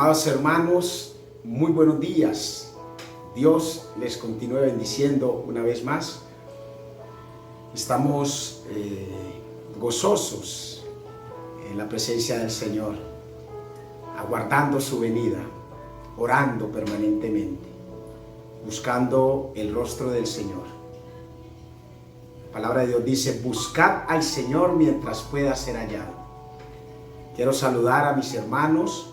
Amados hermanos, muy buenos días. Dios les continúe bendiciendo una vez más. Estamos gozosos en la presencia del Señor, aguardando su venida, orando permanentemente, buscando el rostro del Señor. La palabra de Dios dice: buscad al Señor mientras pueda ser hallado. Quiero saludar a mis hermanos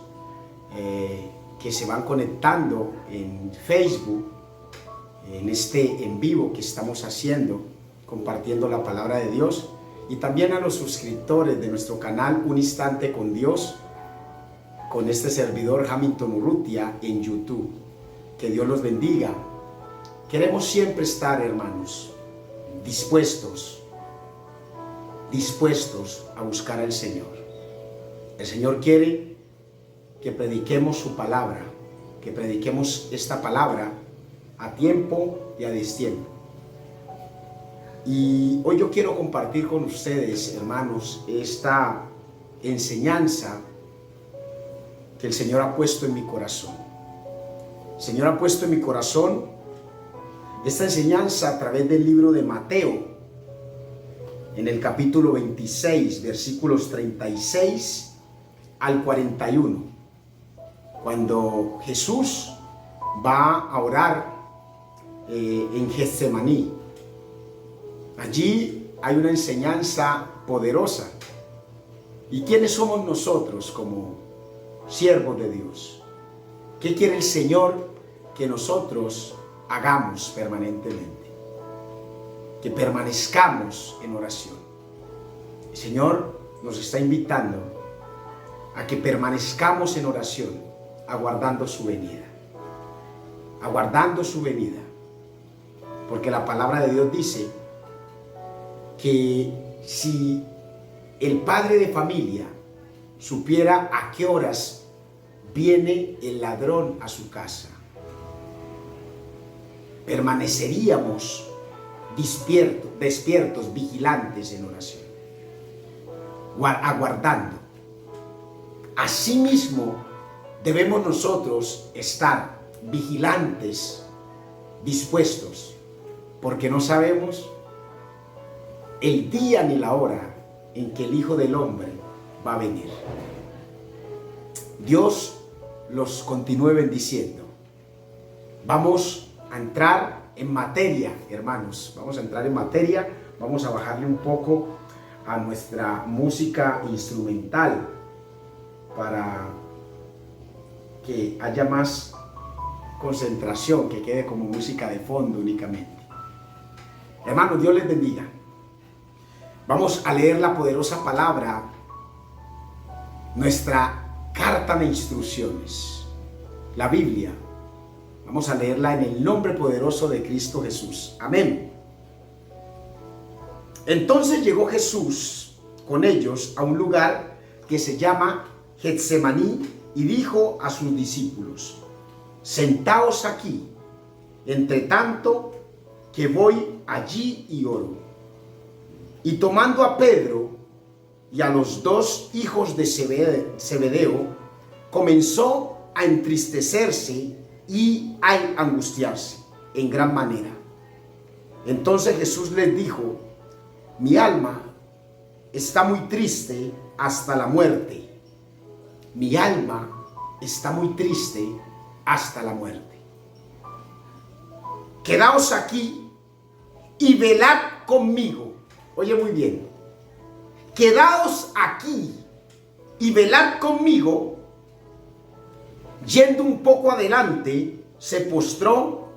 que se van conectando en Facebook, en este en vivo que estamos haciendo, compartiendo la palabra de Dios, y también a los suscriptores de nuestro canal Un Instante con Dios, con este servidor Hamilton Urrutia en YouTube. Que Dios los bendiga. Queremos siempre estar, hermanos, dispuestos a buscar al Señor. El Señor quiere que prediquemos su palabra, que prediquemos esta palabra a tiempo y a destiempo. Y hoy yo quiero compartir con ustedes, hermanos, esta enseñanza que el Señor ha puesto en mi corazón. El Señor ha puesto en mi corazón esta enseñanza a través del libro de Mateo, en el capítulo 26, versículos 36 al 41, cuando Jesús va a orar en Getsemaní. Allí hay una enseñanza poderosa. ¿Y quiénes somos nosotros como siervos de Dios? ¿Qué quiere el Señor que nosotros hagamos permanentemente? Que permanezcamos en oración. El Señor nos está invitando a que permanezcamos en oración, aguardando su venida. Aguardando su venida. Porque la palabra de Dios dice que si el padre de familia supiera a qué horas viene el ladrón a su casa, permaneceríamos despiertos, vigilantes en oración, aguardando. Asimismo, debemos nosotros estar vigilantes, dispuestos, porque no sabemos el día ni la hora en que el Hijo del Hombre va a venir. Dios los continúe bendiciendo. Vamos a entrar en materia, hermanos. Vamos a entrar en materia. Vamos a bajarle un poco a nuestra música instrumental para que haya más concentración, que quede como música de fondo únicamente. Hermanos, Dios les bendiga. Vamos a leer la poderosa palabra, nuestra carta de instrucciones, la Biblia. Vamos a leerla en el nombre poderoso de Cristo Jesús. Amén. Entonces llegó Jesús con ellos a un lugar que se llama Getsemaní y dijo a sus discípulos: sentaos aquí, entre tanto que voy allí y oro. Y tomando a Pedro y a los dos hijos de Zebedeo, comenzó a entristecerse y a angustiarse en gran manera. Entonces Jesús les dijo: mi alma está muy triste hasta la muerte. Mi alma está muy triste hasta la muerte. Quedaos aquí y velad conmigo. Oye muy bien. Quedaos aquí y velad conmigo. Yendo un poco adelante, se postró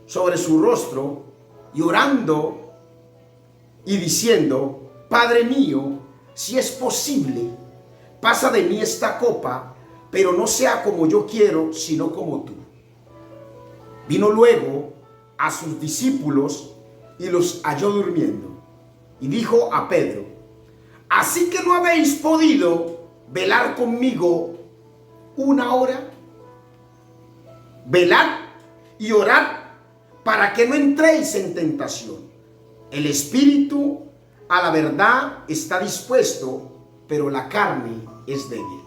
sobre su rostro y orando y diciendo: Padre mío, si es posible, pasa de mí esta copa, pero no sea como yo quiero, sino como tú. Vino luego a sus discípulos y los halló durmiendo. Y dijo a Pedro: ¿así que no habéis podido velar conmigo una hora? Velad y orad para que no entréis en tentación. El espíritu a la verdad está dispuesto, pero la carne es débil.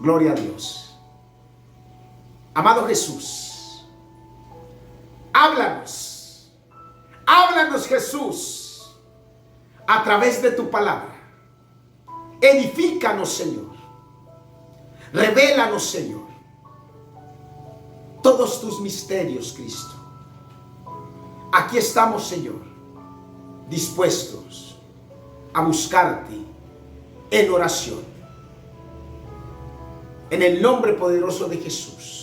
Gloria a Dios. Amado Jesús, háblanos, háblanos Jesús, a través de tu palabra. Edifícanos, Señor. Revélanos, Señor, todos tus misterios, Cristo. Aquí estamos, Señor, dispuestos a buscarte en oración. En el nombre poderoso de Jesús.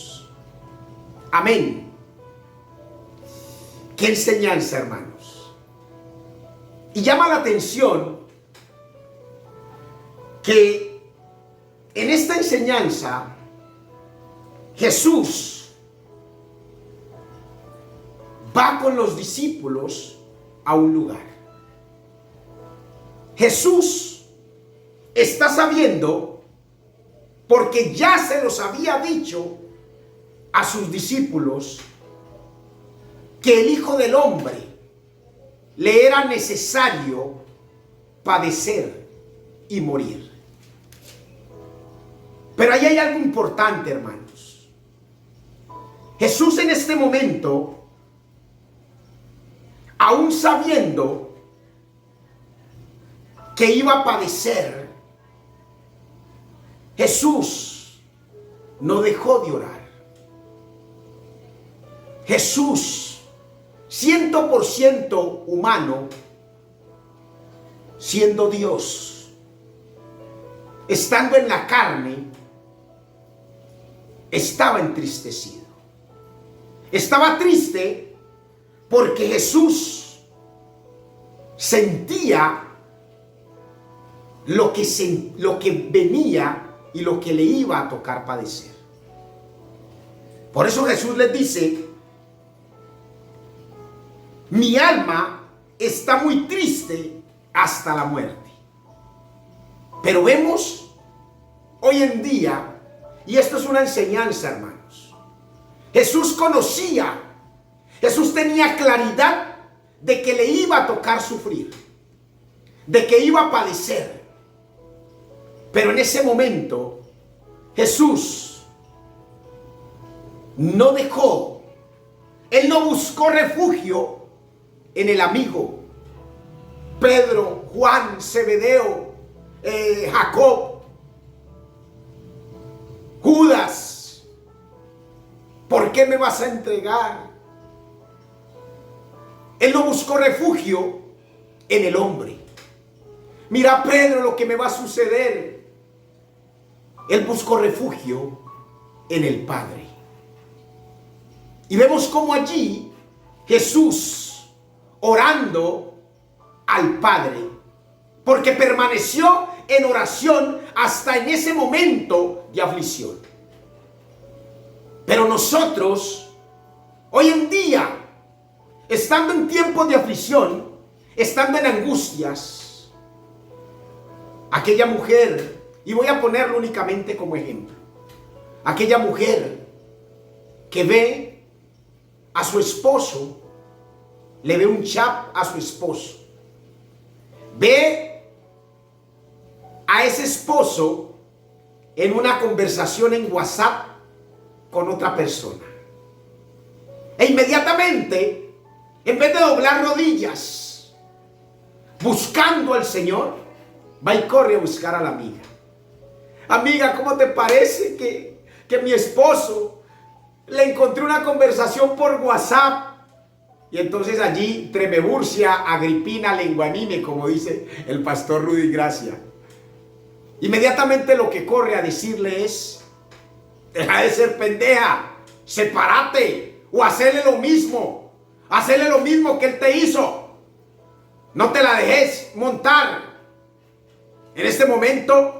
Amén. Qué enseñanza, hermanos. Y llama la atención que en esta enseñanza Jesús va con los discípulos a un lugar. Jesús está sabiendo, porque ya se los había dicho a sus discípulos, que el Hijo del Hombre le era necesario padecer y morir. Pero ahí hay algo importante, hermanos. Jesús en este momento, aún sabiendo que iba a padecer, Jesús no dejó de orar. Jesús, 100% humano, siendo Dios, estando en la carne, estaba entristecido. Estaba triste porque Jesús sentía lo que venía y lo que le iba a tocar padecer. Por eso Jesús les dice: mi alma está muy triste hasta la muerte. Pero vemos hoy en día, y esto es una enseñanza, hermanos, Jesús conocía, Jesús tenía claridad de que le iba a tocar sufrir, de que iba a padecer. Pero en ese momento Jesús no dejó, Él no buscó refugio en el amigo Pedro, Juan, Zebedeo, Jacob, Judas. ¿Por qué me vas a entregar? Él no buscó refugio en el hombre. Mira, Pedro, lo que me va a suceder. Él buscó refugio en el Padre. Y vemos cómo allí Jesús, orando al Padre, porque permaneció en oración hasta en ese momento de aflicción. Pero nosotros, hoy en día, estando en tiempos de aflicción, estando en angustias, aquella mujer, y voy a ponerlo únicamente como ejemplo, aquella mujer que ve a su esposo, le ve un chat a su esposo, ve a ese esposo en una conversación en WhatsApp con otra persona, e inmediatamente, en vez de doblar rodillas buscando al Señor, va y corre a buscar a la amiga. Amiga, ¿cómo te parece que mi esposo le encontré una conversación por WhatsApp? Y entonces allí Tremeburcia, Agripina, Lenguanime, como dice el pastor Rudy Gracia. Inmediatamente lo que corre a decirle es: deja de ser pendeja, sepárate, o hacerle lo mismo que él te hizo. No te la dejes montar. En este momento,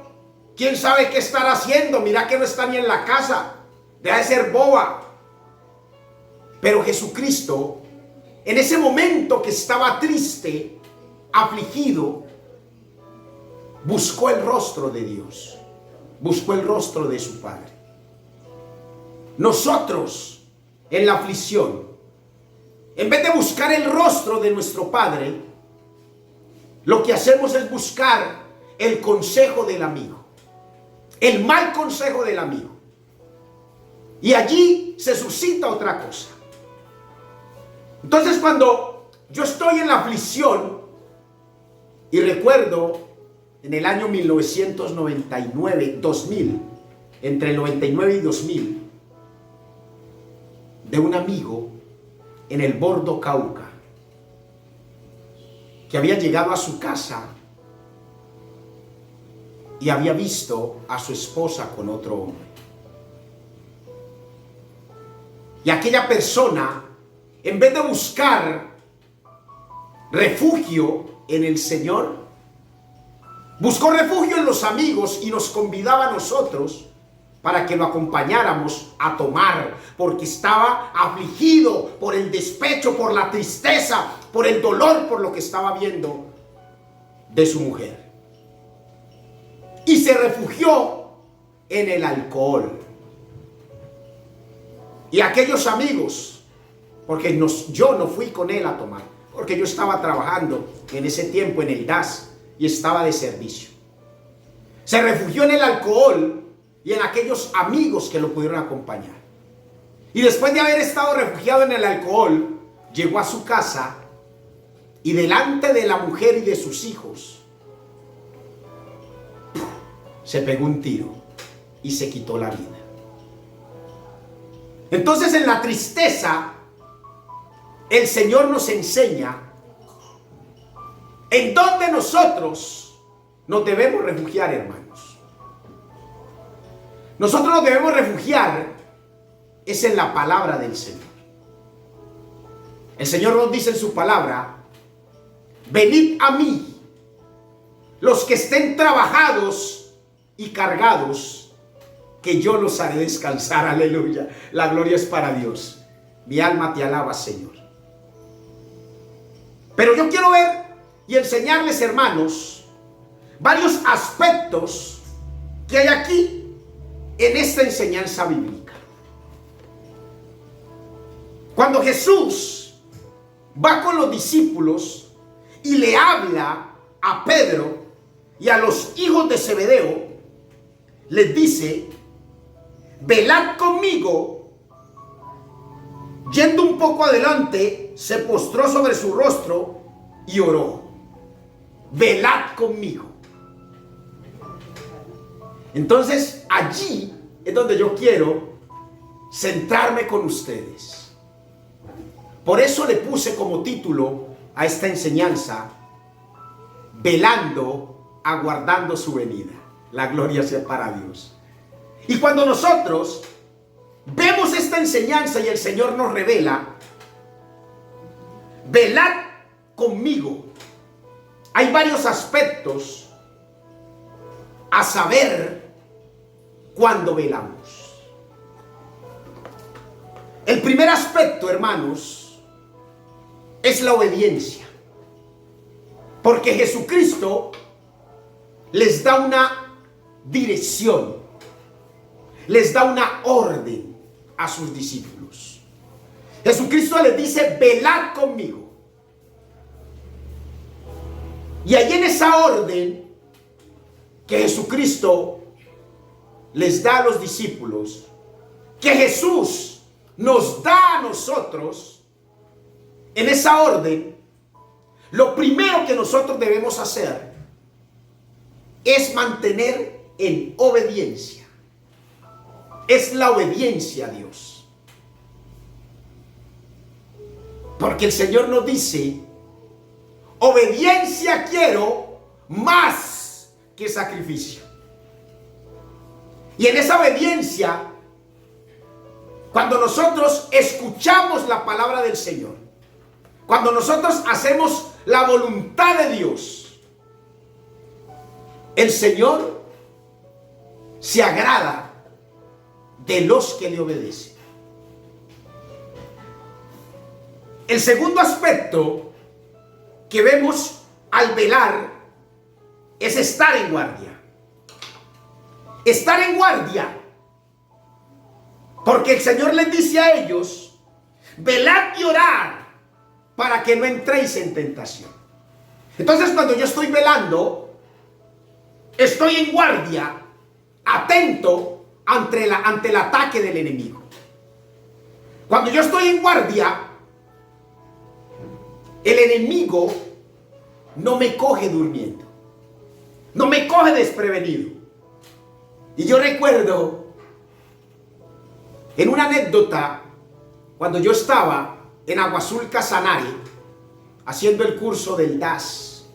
¿quién sabe qué estará haciendo? Mira que no está ni en la casa. Deja de ser boba. Pero Jesucristo, en ese momento que estaba triste, afligido, buscó el rostro de Dios, buscó el rostro de su Padre. Nosotros, en la aflicción, en vez de buscar el rostro de nuestro Padre, lo que hacemos es buscar el consejo del amigo, el mal consejo del amigo. Y allí se suscita otra cosa. Entonces, cuando yo estoy en la aflicción, y recuerdo en el año 1999, 2000, entre el 99 y 2000, de un amigo en el Bordo Cauca, que había llegado a su casa y había visto a su esposa con otro hombre. Y aquella persona, en vez de buscar refugio en el Señor, buscó refugio en los amigos y nos convidaba a nosotros para que lo acompañáramos a tomar, porque estaba afligido por el despecho, por la tristeza, por el dolor, por lo que estaba viendo de su mujer. Y se refugió en el alcohol. Y aquellos amigos, porque yo no fui con él a tomar, porque yo estaba trabajando en ese tiempo en el DAS y estaba de servicio. Se refugió en el alcohol y en aquellos amigos que lo pudieron acompañar. Y después de haber estado refugiado en el alcohol, llegó a su casa y delante de la mujer y de sus hijos se pegó un tiro y se quitó la vida. Entonces, en la tristeza, el Señor nos enseña en dónde nosotros nos debemos refugiar, hermanos. Nosotros nos debemos refugiar es en la palabra del Señor. El Señor nos dice en su palabra: venid a mí, los que estén trabajados y cargados, que yo los haré descansar. Aleluya. La gloria es para Dios. Mi alma te alaba, Señor. Pero yo quiero ver y enseñarles, hermanos, varios aspectos que hay aquí en esta enseñanza bíblica. Cuando Jesús va con los discípulos y le habla a Pedro y a los hijos de Zebedeo, les dice: velad conmigo. Yendo un poco adelante, se postró sobre su rostro y oró: velad conmigo. Entonces, allí es donde yo quiero centrarme con ustedes. Por eso le puse como título a esta enseñanza: velando, aguardando su venida. La gloria sea para Dios. Y cuando nosotros vemos esta enseñanza y el Señor nos revela: velad conmigo, hay varios aspectos a saber cuando velamos. El primer aspecto, hermanos, es la obediencia. Porque Jesucristo les da una dirección, les da una orden a sus discípulos. Jesucristo les dice: velad conmigo. Y ahí en esa orden que Jesucristo les da a los discípulos, que Jesús nos da a nosotros, en esa orden, lo primero que nosotros debemos hacer es mantener en obediencia. Es la obediencia a Dios. Porque el Señor nos dice: obediencia quiero más que sacrificio. Y en esa obediencia, cuando nosotros escuchamos la palabra del Señor, cuando nosotros hacemos la voluntad de Dios, el Señor se agrada de los que le obedecen. El segundo aspecto que vemos al velar es estar en guardia. Estar en guardia, porque el Señor les dice a ellos: velad y orad para que no entréis en tentación. Entonces, cuando yo estoy velando, estoy en guardia, atento ante el ataque del enemigo. Cuando yo estoy en guardia, el enemigo no me coge durmiendo, no me coge desprevenido. Y yo recuerdo en una anécdota, cuando yo estaba en Agua Azul Casanare haciendo el curso del DAS,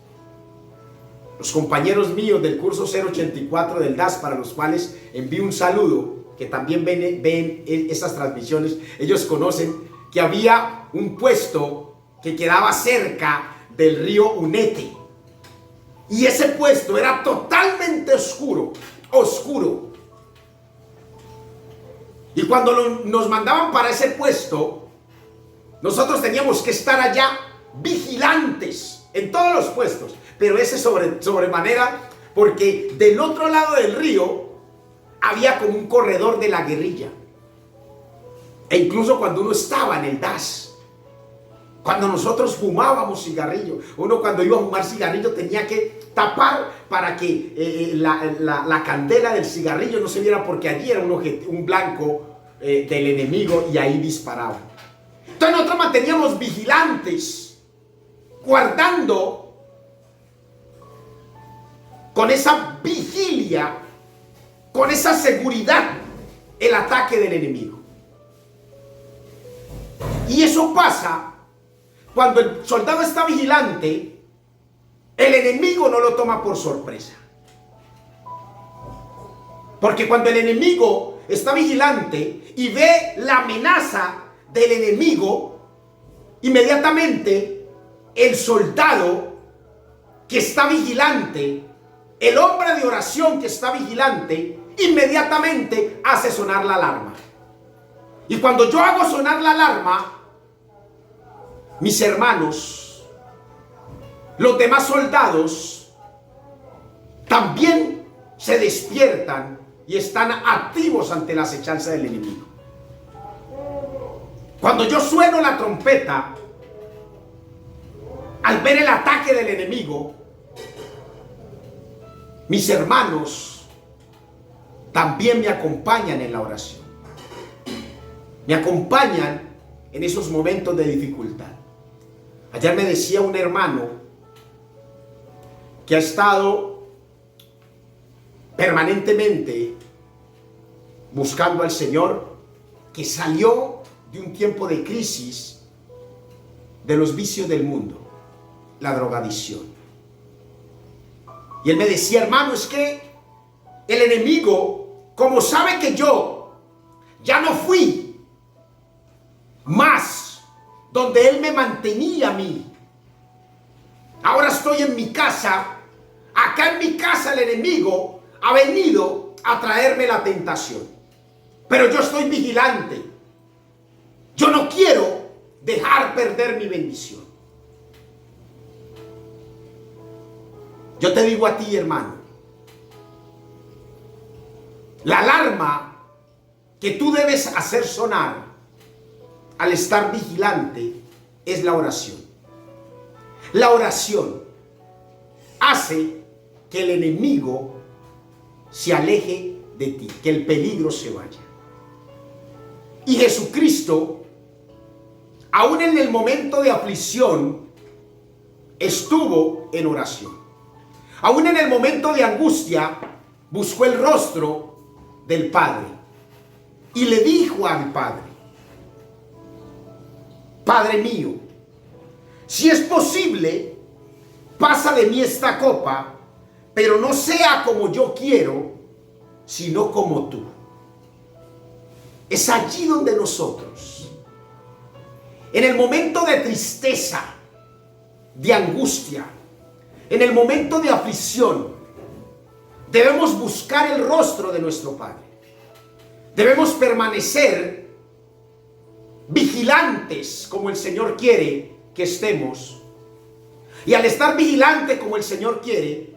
los compañeros míos del curso 084 del DAS, para los cuales envío un saludo, que también ven estas transmisiones, ellos conocen que había un puesto que quedaba cerca del río Unete, y ese puesto era totalmente oscuro. Y cuando nos mandaban para ese puesto, nosotros teníamos que estar allá vigilantes en todos los puestos, pero ese sobremanera, porque del otro lado del río había como un corredor de la guerrilla. E incluso cuando uno estaba en el DAS, cuando nosotros fumábamos cigarrillo, uno cuando iba a fumar cigarrillo tenía que tapar para que la candela del cigarrillo no se viera, porque allí era un blanco del enemigo, y ahí disparaban. Entonces nosotros manteníamos vigilantes, guardando con esa vigilia, con esa seguridad, el ataque del enemigo. Y eso pasa cuando el soldado está vigilante. El enemigo no lo toma por sorpresa, porque cuando el enemigo está vigilante y ve la amenaza del enemigo, inmediatamente el soldado que está vigilante, el hombre de oración que está vigilante, inmediatamente hace sonar la alarma. Y cuando yo hago sonar la alarma, mis hermanos, los demás soldados también se despiertan y están activos ante la acechanza del enemigo. Cuando yo sueno la trompeta, al ver el ataque del enemigo, mis hermanos también me acompañan en la oración. Me acompañan en esos momentos de dificultad. Ayer me decía un hermano que ha estado permanentemente buscando al Señor, que salió de un tiempo de crisis de los vicios del mundo, la drogadicción. Y él me decía: hermano, es que el enemigo, como sabe que yo ya no fui más donde él me mantenía a mí, ahora estoy en mi casa. Acá en mi casa el enemigo ha venido a traerme la tentación, pero yo estoy vigilante. Yo no quiero dejar perder mi bendición. Yo te digo a ti, hermano, la alarma que tú debes hacer sonar al estar vigilante es la oración. La oración hace que el enemigo se aleje de ti, que el peligro se vaya. Y Jesucristo, aún en el momento de aflicción, estuvo en oración. Aún en el momento de angustia, buscó el rostro del Padre y le dijo al Padre: Padre mío, si es posible, pasa de mí esta copa, pero no sea como yo quiero, sino como tú. Es allí donde nosotros, en el momento de tristeza, de angustia, en el momento de aflicción, debemos buscar el rostro de nuestro Padre. Debemos permanecer vigilantes como el Señor quiere que estemos. Y al estar vigilante como el Señor quiere,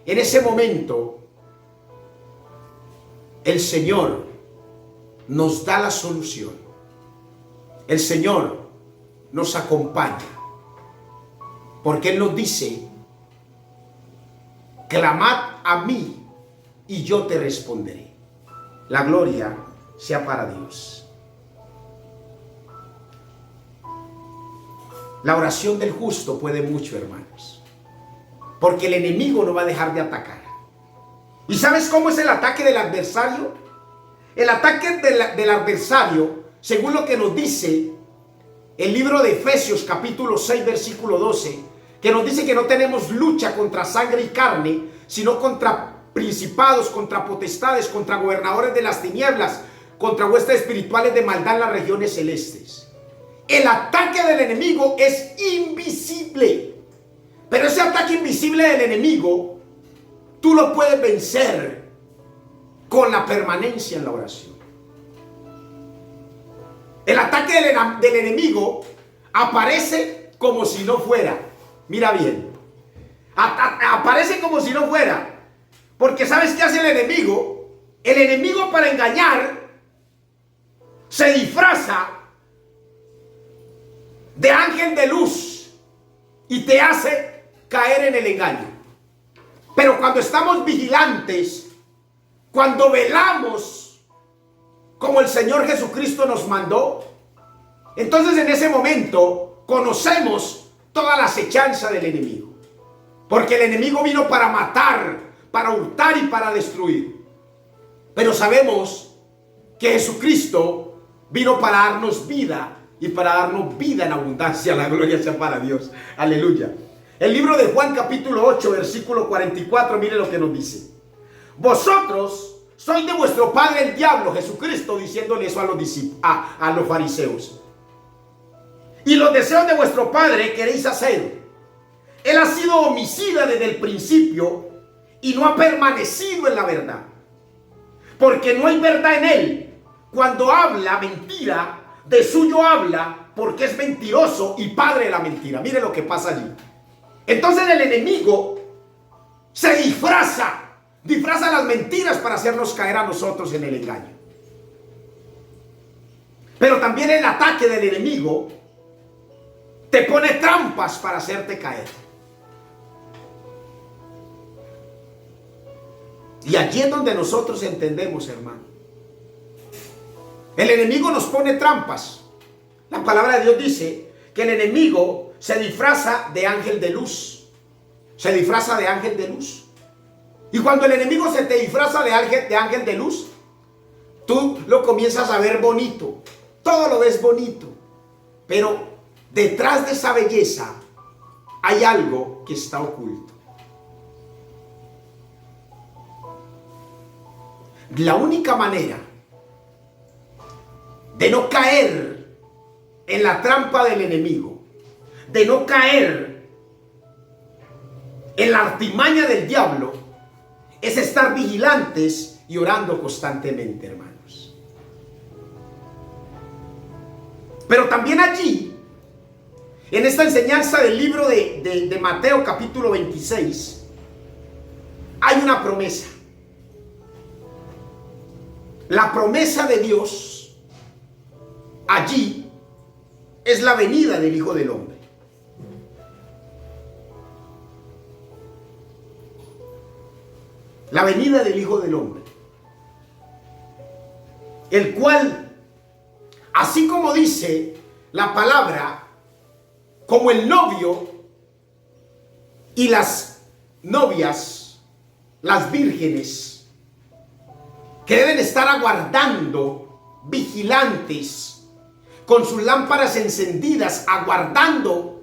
en ese momento el Señor nos da la solución. El Señor nos acompaña, porque Él nos dice: clamad a mí y yo te responderé. La gloria sea para Dios. La oración del justo puede mucho, hermanos, porque el enemigo no va a dejar de atacar. ¿Y sabes cómo es el ataque del adversario? El ataque del adversario, según lo que nos dice el libro de Efesios capítulo 6 versículo 12, que nos dice que no tenemos lucha contra sangre y carne, sino contra principados, contra potestades, contra gobernadores de las tinieblas, contra huestes espirituales de maldad en las regiones celestes. El ataque del enemigo es invisible, pero ese ataque invisible del enemigo tú lo puedes vencer con la permanencia en la oración. El ataque del enemigo aparece como si no fuera. Mira bien, aparece como si no fuera, porque ¿sabes qué hace el enemigo? El enemigo, para engañar, se disfraza de ángel de luz y te hace caer en el engaño. Pero cuando estamos vigilantes, cuando velamos como el Señor Jesucristo nos mandó, entonces en ese momento conocemos toda la acechanza del enemigo. Porque el enemigo vino para matar, para hurtar y para destruir. Pero sabemos que Jesucristo vino para darnos vida y para darnos vida en abundancia. La gloria sea para Dios. Aleluya. El libro de Juan capítulo 8 versículo 44, mire lo que nos dice. Vosotros sois de vuestro padre el diablo, Jesucristo diciéndole eso a los discípulos, a los fariseos. Y los deseos de vuestro padre queréis hacer. Él ha sido homicida desde el principio y no ha permanecido en la verdad, porque no hay verdad en él. Cuando habla mentira, de suyo habla, porque es mentiroso y padre de la mentira. Mire lo que pasa allí. Entonces el enemigo se disfraza las mentiras para hacernos caer a nosotros en el engaño. Pero también el ataque del enemigo te pone trampas para hacerte caer. Y allí es donde nosotros entendemos, hermano. El enemigo nos pone trampas. La palabra de Dios dice que el enemigo se disfraza de ángel de luz. Se disfraza de ángel de luz. Y cuando el enemigo se te disfraza de ángel de luz, tú lo comienzas a ver bonito. Todo lo ves bonito. Pero detrás de esa belleza hay algo que está oculto. La única manera de no caer en la trampa del enemigo, de no caer en la artimaña del diablo, es estar vigilantes y orando constantemente, hermanos. Pero también allí, en esta enseñanza del libro de Mateo capítulo 26, hay una promesa. La promesa de Dios allí es la venida del Hijo del Hombre. La venida del Hijo del Hombre, el cual, así como dice la palabra, como el novio y las novias, las vírgenes, que deben estar aguardando, vigilantes, con sus lámparas encendidas, aguardando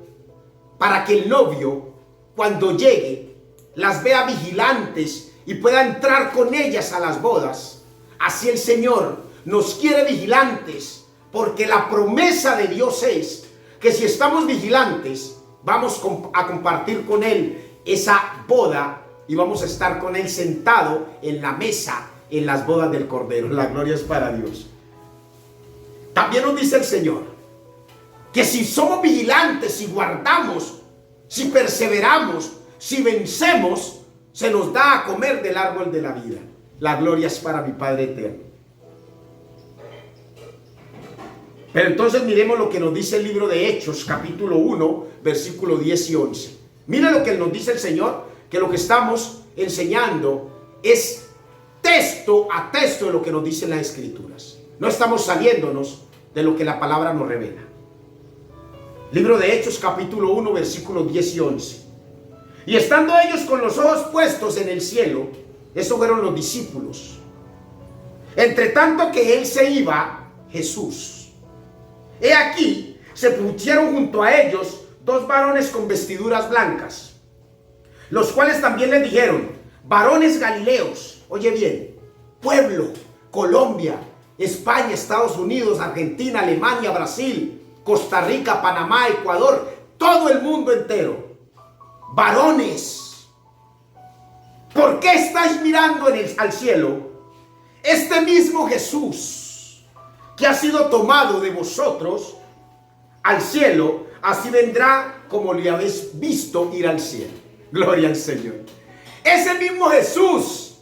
para que el novio, cuando llegue, las vea vigilantes y pueda entrar con ellas a las bodas. Así el Señor nos quiere vigilantes, porque la promesa de Dios es que si estamos vigilantes, vamos a compartir con Él esa boda y vamos a estar con Él sentado en la mesa en las bodas del Cordero. La gloria es para Dios. También nos dice el Señor que si somos vigilantes, si guardamos, si perseveramos, si vencemos, se nos da a comer del árbol de la vida. La gloria es para mi Padre eterno. Pero entonces miremos lo que nos dice el libro de Hechos, capítulo 1, versículo 10 y 11. Mira lo que nos dice el Señor, que lo que estamos enseñando es texto a texto de lo que nos dicen las Escrituras. No estamos saliéndonos de lo que la palabra nos revela. Libro de Hechos, capítulo 1, versículos 10 y 11. Y estando ellos con los ojos puestos en el cielo, esos fueron los discípulos. Entre tanto que él se iba, Jesús. He aquí, se pusieron junto a ellos dos varones con vestiduras blancas, los cuales también le dijeron: varones galileos, oye bien, pueblo, Colombia, España, Estados Unidos, Argentina, Alemania, Brasil, Costa Rica, Panamá, Ecuador, todo el mundo entero. Varones, ¿por qué estáis mirando al cielo? Este mismo Jesús que ha sido tomado de vosotros al cielo, así vendrá como le habéis visto ir al cielo. Gloria al Señor. Ese mismo Jesús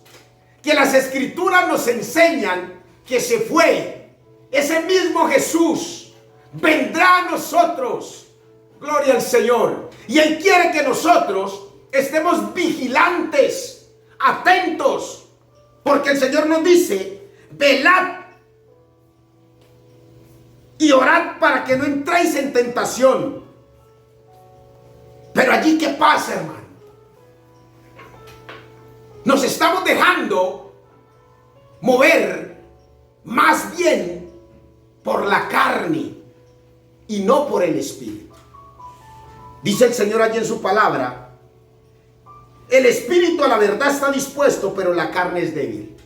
que las Escrituras nos enseñan que se fue, ese mismo Jesús vendrá a nosotros. Gloria al Señor. Y Él quiere que nosotros estemos vigilantes, atentos, porque el Señor nos dice: velad y orad para que no entréis en tentación. Pero allí, ¿qué pasa, hermano? Nos estamos dejando mover más bien por la carne y no por el Espíritu. Dice el Señor allí en su palabra: el Espíritu a la verdad está dispuesto, pero la carne es débil.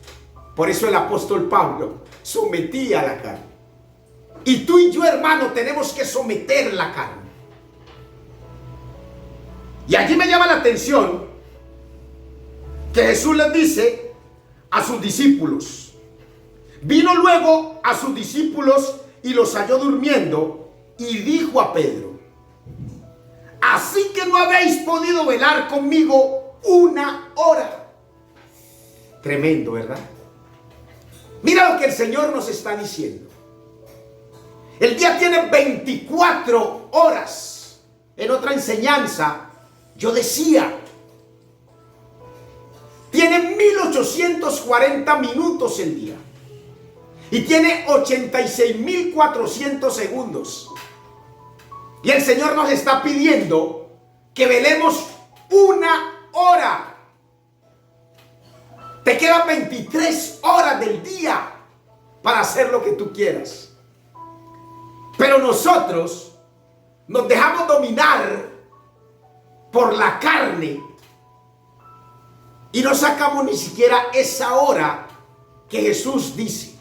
Por eso el apóstol Pablo sometía a la carne. Y tú y yo, hermano, tenemos que someter la carne. Y allí me llama la atención que Jesús les dice a sus discípulos. Vino luego a sus discípulos y los halló durmiendo, y dijo a Pedro: así que no habéis podido velar conmigo una hora. Tremendo, ¿verdad? Mira lo que el Señor nos está diciendo. El día tiene 24 horas. En otra enseñanza yo decía: tiene 1840 minutos el día. Y tiene 86.400 segundos. Y el Señor nos está pidiendo que velemos una hora. Te quedan 23 horas del día para hacer lo que tú quieras. Pero nosotros nos dejamos dominar por la carne y no sacamos ni siquiera esa hora que Jesús dice.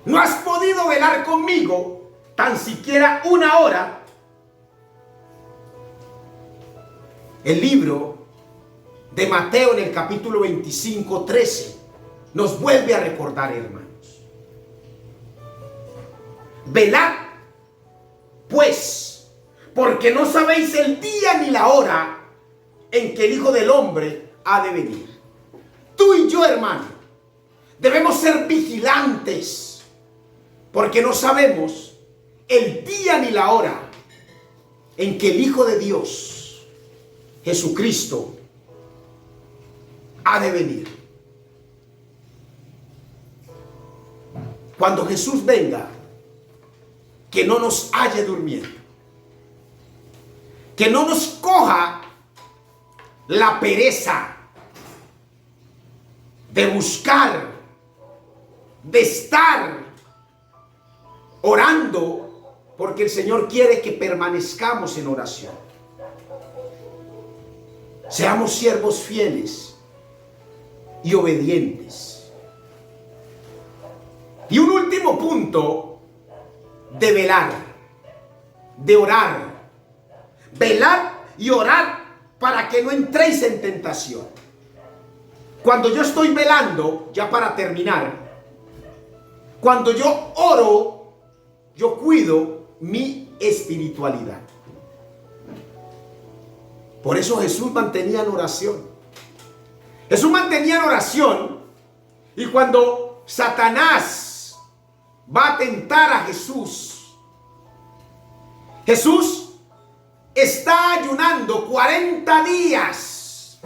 No has podido velar conmigo tan siquiera una hora. El libro de Mateo, en el capítulo 25, 13, nos vuelve a recordar, hermanos: velad pues, porque no sabéis el día ni la hora en que el Hijo del Hombre ha de venir. Tú y yo, hermano, debemos ser vigilantes, porque no sabemos el día ni la hora en que el Hijo de Dios, Jesucristo, ha de venir. Cuando Jesús venga, que no nos halle durmiendo, que no nos coja la pereza de buscar, de estar orando, porque el Señor quiere que permanezcamos en oración. Seamos siervos fieles y obedientes. Y un último punto: de velar, de orar. Velad y orad para que no entréis en tentación. Cuando yo estoy velando, ya para terminar, cuando yo oro, yo cuido mi espiritualidad. Por eso Jesús mantenía en oración. Jesús mantenía en oración, y cuando Satanás va a tentar a Jesús, Jesús está ayunando 40 días.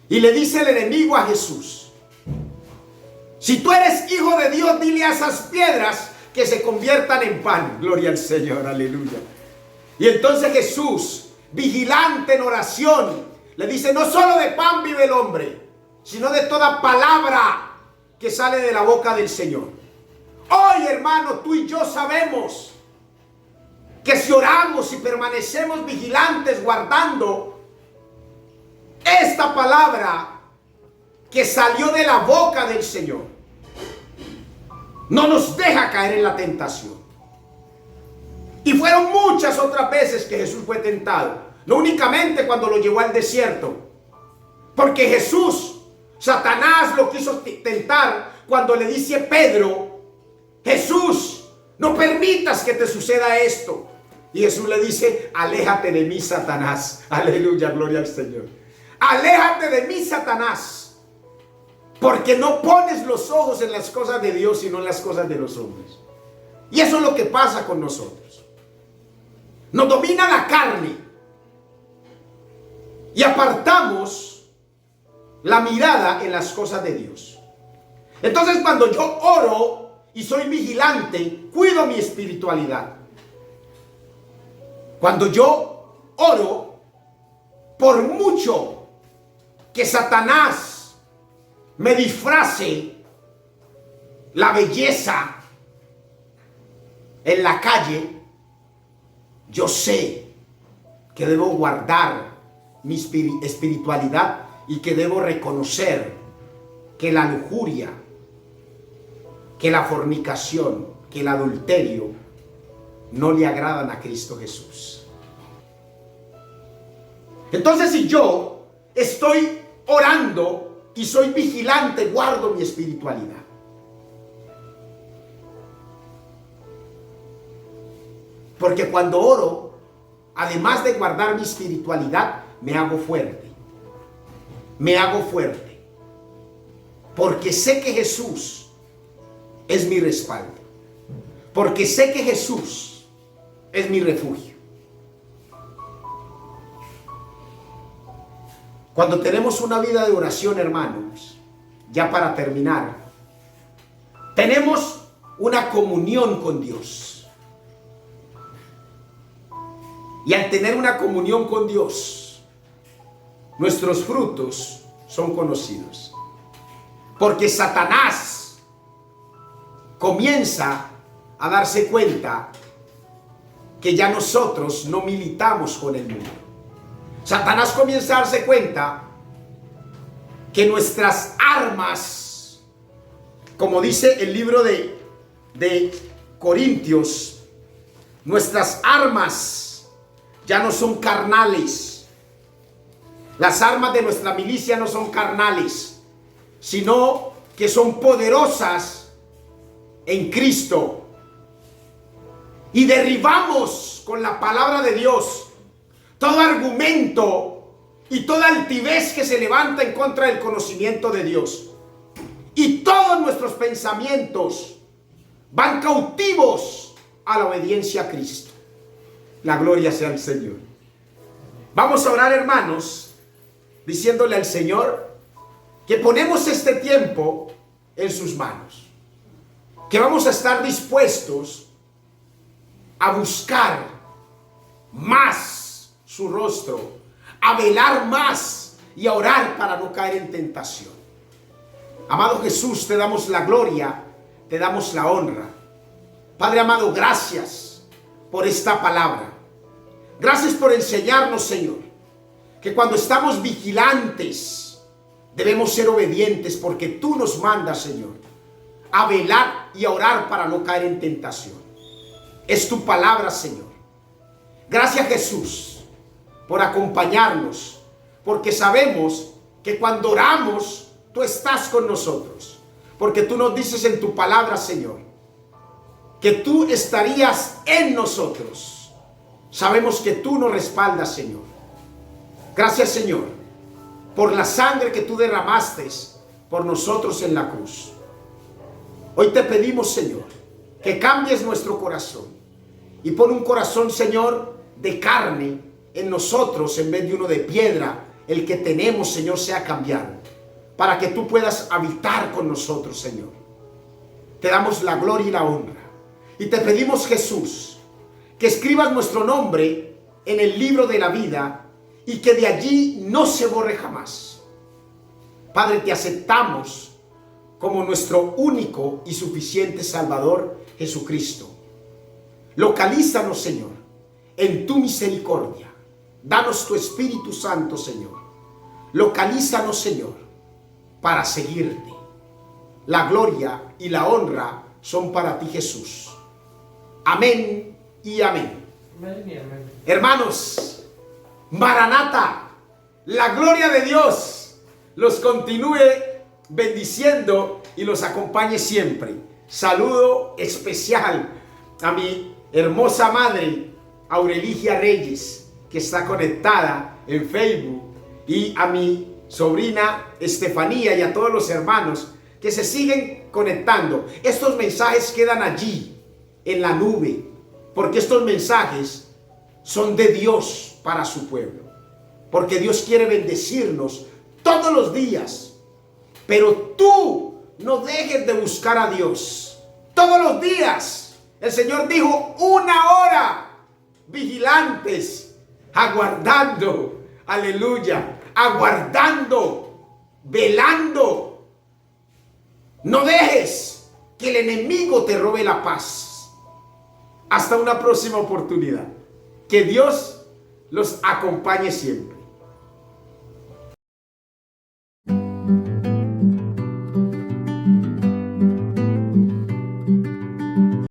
Y le dice el enemigo a Jesús: si tú eres hijo de Dios, dile a esas piedras que se conviertan en pan. Gloria al Señor, aleluya. Y entonces Jesús, vigilante en oración, le dice: no solo de pan vive el hombre, sino de toda palabra que sale de la boca del Señor. Hoy, hermano, tú y yo sabemos que si oramos y permanecemos vigilantes guardando esta palabra que salió de la boca del Señor, no nos deja caer en la tentación. Y fueron muchas otras veces que Jesús fue tentado, no únicamente cuando lo llevó al desierto, porque Jesús, Satanás lo quiso tentar cuando le dice a Pedro: Jesús, no permitas que te suceda esto. Y Jesús le dice: aléjate de mí, Satanás. Aleluya, gloria al Señor. Aléjate de mí, Satanás, porque no pones los ojos en las cosas de Dios, sino en las cosas de los hombres. Y eso es lo que pasa con nosotros. Nos domina la carne y apartamos la mirada en las cosas de Dios. Entonces, cuando yo oro y soy vigilante, cuido mi espiritualidad. Cuando yo oro, por mucho que Satanás me disfrace la belleza en la calle, yo sé que debo guardar mi espiritualidad y que debo reconocer que la lujuria, que la fornicación, que el adulterio no le agradan a Cristo Jesús. Entonces, si yo estoy orando y soy vigilante, guardo mi espiritualidad. Porque cuando oro, además de guardar mi espiritualidad, me hago fuerte. Me hago fuerte. Porque sé que Jesús es mi respaldo. Porque sé que Jesús es mi refugio. Cuando tenemos una vida de oración, hermanos, ya para terminar, tenemos una comunión con Dios. Y al tener una comunión con Dios, nuestros frutos son conocidos. Porque Satanás comienza a darse cuenta que ya nosotros no militamos con el mundo. Satanás comienza a darse cuenta que nuestras armas, como dice el libro de Corintios, nuestras armas ya no son carnales. Las armas de nuestra milicia no son carnales, sino que son poderosas en Cristo. Y derribamos con la palabra de Dios todo argumento y toda altivez que se levanta en contra del conocimiento de Dios. Y todos nuestros pensamientos van cautivos a la obediencia a Cristo. La gloria sea al Señor. Vamos a orar, hermanos, diciéndole al Señor que ponemos este tiempo en sus manos. Que vamos a estar dispuestos a buscar más su rostro, a velar más y a orar para no caer en tentación. Amado Jesús, te damos la gloria, te damos la honra. Padre amado, gracias por esta palabra. Gracias por enseñarnos, Señor, que cuando estamos vigilantes debemos ser obedientes, porque tú nos mandas, Señor, a velar y a orar para no caer en tentación. Es tu palabra, Señor. Gracias, Jesús, por acompañarnos, porque sabemos que cuando oramos, tú estás con nosotros, porque tú nos dices en tu palabra, Señor, que tú estarías en nosotros. Sabemos que tú nos respaldas, Señor. Gracias, Señor, por la sangre que tú derramaste por nosotros en la cruz. Hoy te pedimos, Señor, que cambies nuestro corazón y pon un corazón, Señor, de carne en nosotros en vez de uno de piedra. El que tenemos, Señor, sea cambiado para que tú puedas habitar con nosotros, Señor. Te damos la gloria y la honra. Y te pedimos, Jesús, que escribas nuestro nombre en el libro de la vida y que de allí no se borre jamás. Padre, te aceptamos como nuestro único y suficiente Salvador, Jesucristo. Localízanos, Señor, en tu misericordia. Danos tu Espíritu Santo, Señor. Localízanos, Señor, para seguirte. La gloria y la honra son para ti, Jesús. Amén y amén. Amén y amén. Hermanos, Maranata, la gloria de Dios los continúe bendiciendo y los acompañe siempre. Saludo especial a mi hermosa madre, Aureligia Reyes, que está conectada en Facebook, y a mi sobrina Estefanía y a todos los hermanos que se siguen conectando. Estos mensajes quedan allí en la nube, porque estos mensajes son de Dios para su pueblo, porque Dios quiere bendecirnos todos los días. Pero tú no dejes de buscar a Dios todos los días. El Señor dijo: 1 hora vigilantes, aguardando, aleluya, aguardando, velando. No dejes que el enemigo te robe la paz. Hasta una próxima oportunidad. Que Dios los acompañe siempre.